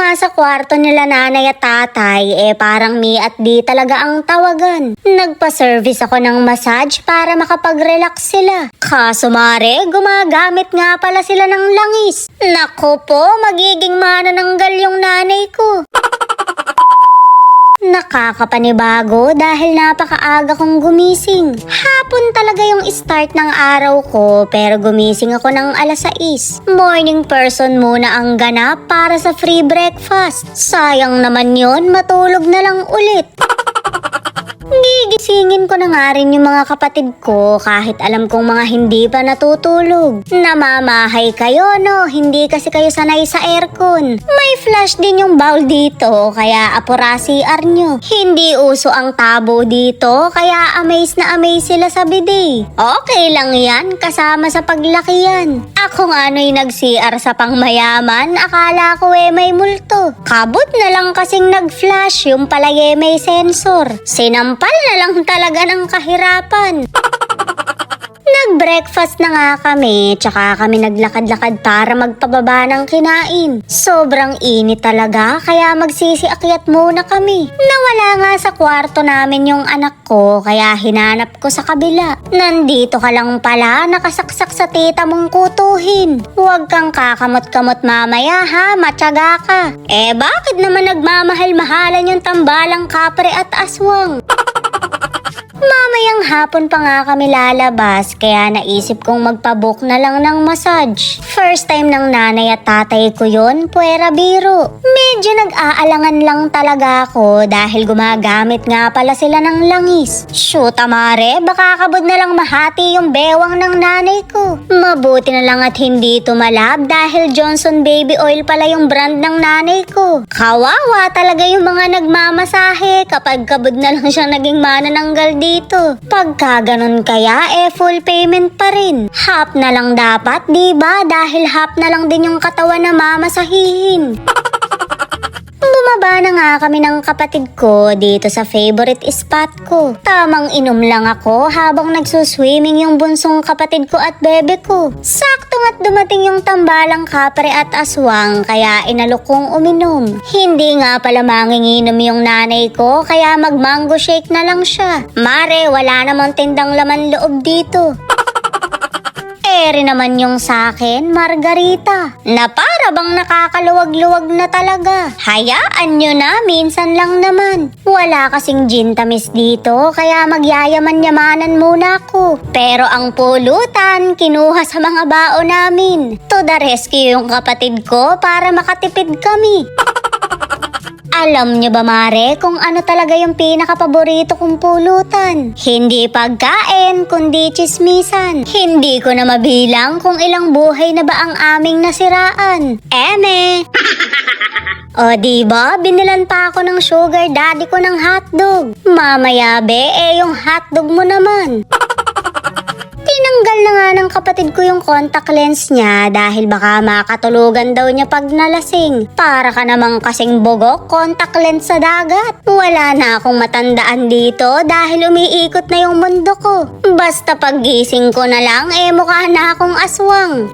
nga sa kwarto nila nanay at tatay, parang me at di talaga ang tawagan. Nagpa-service ako ng massage para makapag-relax sila. Kaso mare, gumagamit nga pala sila ng langis. Naku po, magiging manananggal yung nanay ko. Nakakapanibago dahil napakaaga kong gumising. Hapon talaga yung start ng araw ko pero gumising ako ng 6:00. Morning person muna ang ganap para sa free breakfast. Sayang naman yun, matulog na lang ulit. Gigisingin ko na nga rin yung mga kapatid ko kahit alam kong mga hindi pa natutulog. Namamahay kayo no, hindi kasi kayo sanay sa aircon. May flash din yung bowl dito kaya apura CR nyo. Hindi uso ang tabo dito kaya amaze na amaze sila sa bidet. Okay lang yan, kasama sa paglaki yan. Ako nga ano'y nag-CR sa pangmayaman, akala ko may multo. Kabot na lang kasing nag-flash, yung pala may sensor. Sinampal na lang talaga ng kahirapan. Nag-breakfast na nga kami, tsaka kami naglakad-lakad para magpababa ng kinain. Sobrang init talaga, kaya magsisiakyat muna kami. Nawala nga sa kwarto namin yung anak ko, kaya hinanap ko sa kabila. Nandito ka lang pala, nakasaksak sa tita mong kutuhin. Huwag kang kakamot-kamot mamaya ha, matyaga ka. Bakit naman nagmamahal-mahalan yung tambalang kapre at aswang? Mamayang hapon pa nga kami lalabas kaya naisip kong magpabook na lang ng massage. First time ng nanay at tatay ko yun, puwera biro. Medyo nag-aalangan lang talaga ako dahil gumagamit nga pala sila ng langis. Shoot amare, baka kabod na lang mahati yung bewang ng nanay ko. Mabuti na lang at hindi tumalab dahil Johnson Baby Oil pala yung brand ng nanay ko. Kawawa talaga yung mga nagmamasahe kapag kabod na lang siyang naging manananggal dito. Pagka ganun kaya, full payment pa rin. Half na lang dapat, diba? Dahil half na lang din yung katawan na mamasahihin. Bumaba na nga kami ng kapatid ko dito sa favorite spot ko. Tamang inom lang ako habang nagsuswimming yung bunsong kapatid ko at bebe ko. Sakto nga't dumating yung tambalang kapre at aswang kaya inalok kong uminom. Hindi nga pala manginginom yung nanay ko kaya mag-mango shake na lang siya. Mare, wala namang tindang laman loob dito. Rin naman yung sakin, margarita, na para bang nakakaluwag-luwag na talaga. Hayaan nyo na, minsan lang naman. Wala kasing gin tamis dito, kaya magyayaman-yamanan muna ako. Pero ang pulutan, kinuha sa mga bao namin. To the rescue yung kapatid ko para makatipid kami. Alam nyo ba mare kung ano talaga yung pinakapaborito kong pulutan? Hindi pagkain, kundi chismisan. Hindi ko na mabilang kung ilang buhay na ba ang aming nasiraan. Eme! O diba, binilan pa ako ng sugar daddy ko ng hotdog. Mamaya be, yung hotdog mo naman. Tinanggal na nga ng kapatid ko yung contact lens niya dahil baka makatulugan daw niya pag nalasing. Para ka namang kasing bugok, contact lens sa dagat. Wala na akong matandaan dito dahil umiikot na yung mundo ko. Basta paggising ko na lang, mukha na akong aswang.